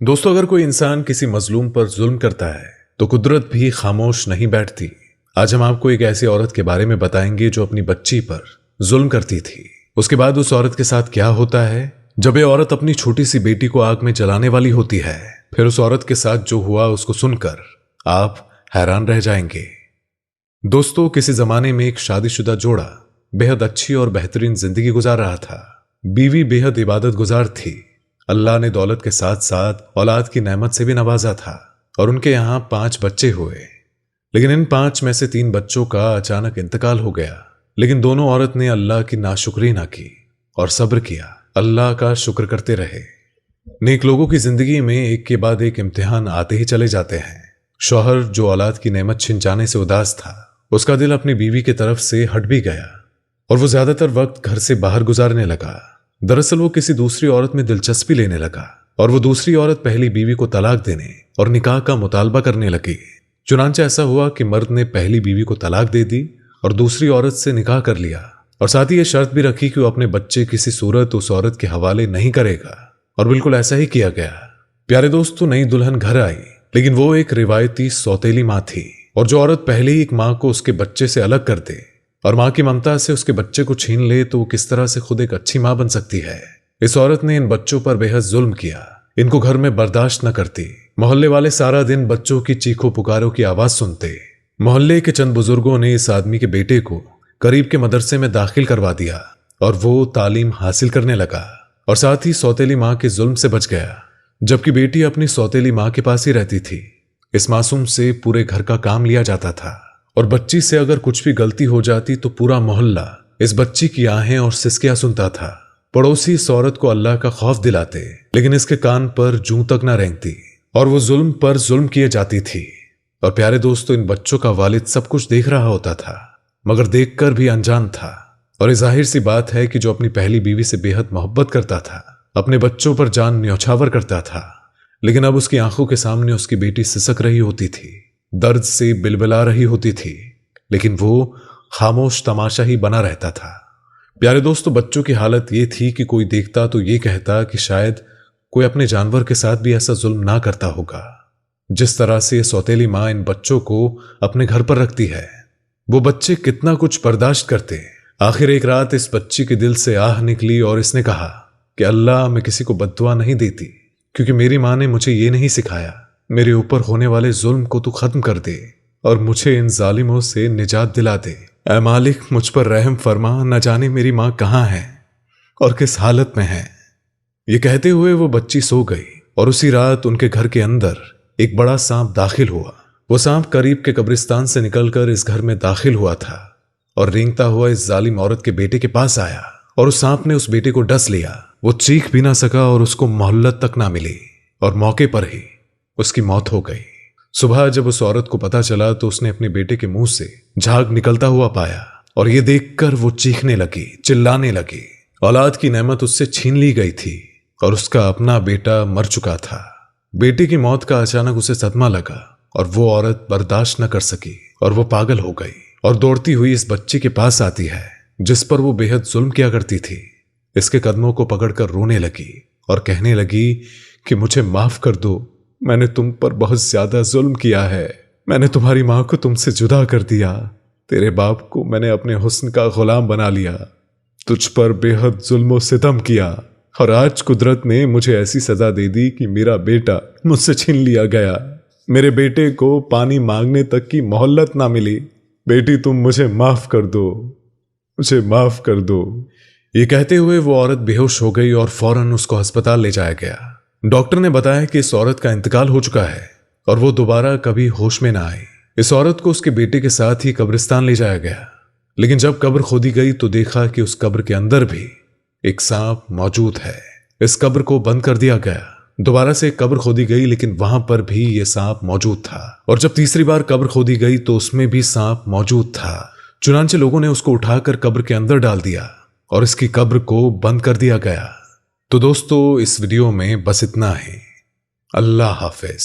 दोस्तों, अगर कोई इंसान किसी मजलूम पर जुल्म करता है तो कुदरत भी खामोश नहीं बैठती। आज हम आपको एक ऐसी औरत के बारे में बताएंगे जो अपनी बच्ची पर जुल्म करती थी। उसके बाद उस औरत के साथ क्या होता है जब ये औरत अपनी छोटी सी बेटी को आग में जलाने वाली होती है। फिर उस औरत के साथ जो हुआ उसको सुनकर आप हैरान रह जाएंगे। दोस्तों, किसी जमाने में एक शादीशुदा जोड़ा बेहद अच्छी और बेहतरीन जिंदगी गुजार रहा था। बीवी बेहद इबादत गुजार थी। अल्लाह ने दौलत के साथ साथ औलाद की नेमत से भी नवाजा था और उनके यहां 5 बच्चे हुए। लेकिन इन 5 में से 3 बच्चों का अचानक इंतकाल हो गया। लेकिन दोनों औरत ने अल्लाह की नाशुक्री ना की और सब्र किया, अल्लाह का शुक्र करते रहे। नेक लोगों की जिंदगी में एक के बाद एक इम्तिहान आते ही चले जाते हैं। शौहर जो औलाद की नेमत छिन जाने से उदास था, उसका दिल अपनी बीवी की तरफ से हट भी गया और वो ज्यादातर वक्त घर से बाहर गुजारने लगा। दरअसल वो किसी दूसरी औरत में दिलचस्पी लेने लगा और वो दूसरी औरत पहली बीवी को तलाक देने और निकाह का मुतालबा करने लगी। चुनांचे ऐसा हुआ कि मर्द ने पहली बीवी को तलाक दे दी और दूसरी औरत से निकाह कर लिया और साथ ही ये शर्त भी रखी कि वो अपने बच्चे किसी सूरत उस औरत के हवाले नहीं करेगा। और बिल्कुल ऐसा ही किया गया। प्यारे दोस्तों, नई दुल्हन घर आई, लेकिन वो एक रिवायती सौतेली माँ थी। और जो औरत पहले ही एक माँ को उसके बच्चे से अलग कर दे और माँ की ममता से उसके बच्चे को छीन ले तो वो किस तरह से खुद एक अच्छी माँ बन सकती है। इस औरत ने इन बच्चों पर बेहद जुल्म किया। इनको घर में बर्दाश्त न करती। मोहल्ले वाले सारा दिन बच्चों की चीखों पुकारों की आवाज सुनते। मोहल्ले के चंद बुजुर्गों ने इस आदमी के बेटे को करीब के मदरसे में दाखिल करवा दिया और वो तालीम हासिल करने लगा और साथ ही सौतेली माँ के जुल्म से बच गया, जबकि बेटी अपनी सौतेली माँ के पास ही रहती थी। इस मासूम से पूरे घर का काम लिया जाता था और बच्ची से अगर कुछ भी गलती हो जाती तो पूरा मोहल्ला इस बच्ची की आहें और सिसकियां सुनता था। पड़ोसी इस औरत को अल्लाह का खौफ दिलाते, लेकिन इसके कान पर जूं तक न रेंगती और वो जुल्म पर जुल्म किए जाती थी। और प्यारे दोस्तों, इन बच्चों का वालिद सब कुछ देख रहा होता था, मगर देखकर भी अनजान था। और ये जाहिर सी बात है कि जो अपनी पहली बीवी से बेहद मोहब्बत करता था, अपने बच्चों पर जान न्यौछावर करता था, लेकिन अब उसकी आंखों के सामने उसकी बेटी सिसक रही होती थी, दर्द से बिलबिला रही होती थी, लेकिन वो खामोश तमाशा ही बना रहता था। प्यारे दोस्तों, बच्चों की हालत ये थी कि कोई देखता तो ये कहता कि शायद कोई अपने जानवर के साथ भी ऐसा जुल्म ना करता होगा जिस तरह से सौतेली माँ इन बच्चों को अपने घर पर रखती है। वो बच्चे कितना कुछ बर्दाश्त करते। आखिर एक रात इस बच्ची के दिल से आह निकली और इसने कहा कि अल्लाह, मैं किसी को बद्दुआ नहीं देती, क्योंकि मेरी माँ ने मुझे ये नहीं सिखाया। मेरे ऊपर होने वाले जुल्म को तू खत्म कर दे और मुझे इन जालिमों से निजात दिला दे। ऐ मालिक, मुझ पर रहम फरमा, न जाने मेरी माँ कहाँ है और किस हालत में है। ये कहते हुए वो बच्ची सो गई और उसी रात उनके घर के अंदर एक बड़ा सांप दाखिल हुआ। वो सांप करीब के कब्रिस्तान से निकलकर इस घर में दाखिल हुआ था और रेंगता हुआ इस जालिम औरत के बेटे के पास आया और उस सांप ने उस बेटे को डस लिया। वो चीख भी ना सका और उसको मोहल्लत तक ना मिली और मौके पर ही उसकी मौत हो गई। सुबह जब उस औरत को पता चला तो उसने अपने बेटे के मुंह से झाग निकलता हुआ पाया और ये देखकर वो चीखने लगी, चिल्लाने लगी। औलाद की नेमत उससे छीन ली गई थी और उसका अपना बेटा मर चुका था। बेटे की मौत का अचानक उसे सदमा लगा और वो औरत बर्दाश्त न कर सकी और वो पागल हो गई और दौड़ती हुई इस बच्ची के पास आती है जिस पर वो बेहद जुल्म किया करती थी। इसके कदमों को पकड़कर रोने लगी और कहने लगी कि मुझे माफ कर दो, मैंने तुम पर बहुत ज्यादा जुल्म किया है। मैंने तुम्हारी माँ को तुमसे जुदा कर दिया, तेरे बाप को मैंने अपने हुस्न का गुलाम बना लिया, तुझ पर बेहद जुल्म सितम किया और आज कुदरत ने मुझे ऐसी सजा दे दी कि मेरा बेटा मुझसे छीन लिया गया। मेरे बेटे को पानी मांगने तक की मोहल्लत ना मिली। बेटी, तुम मुझे माफ कर दो, मुझे माफ कर दो। ये कहते हुए वो औरत बेहोश हो गई और फौरन उसको अस्पताल ले जाया गया। डॉक्टर ने बताया कि इस औरत का इंतकाल हो चुका है और वो दोबारा कभी होश में ना आई। इस औरत को उसके बेटे के साथ ही कब्रिस्तान ले जाया गया, लेकिन जब कब्र खोदी गई तो देखा कि उस कब्र के अंदर भी एक सांप मौजूद है। इस कब्र को बंद कर दिया गया। दोबारा से एक कब्र खोदी गई, लेकिन वहां पर भी ये सांप मौजूद था और जब तीसरी बार कब्र खोदी गई तो उसमें भी सांप मौजूद था। चुनांचे लोगों ने उसको उठाकर कब्र के अंदर डाल दिया और इसकी कब्र को बंद कर दिया गया। तो दोस्तों, इस वीडियो में बस इतना ही। अल्लाह हाफिज।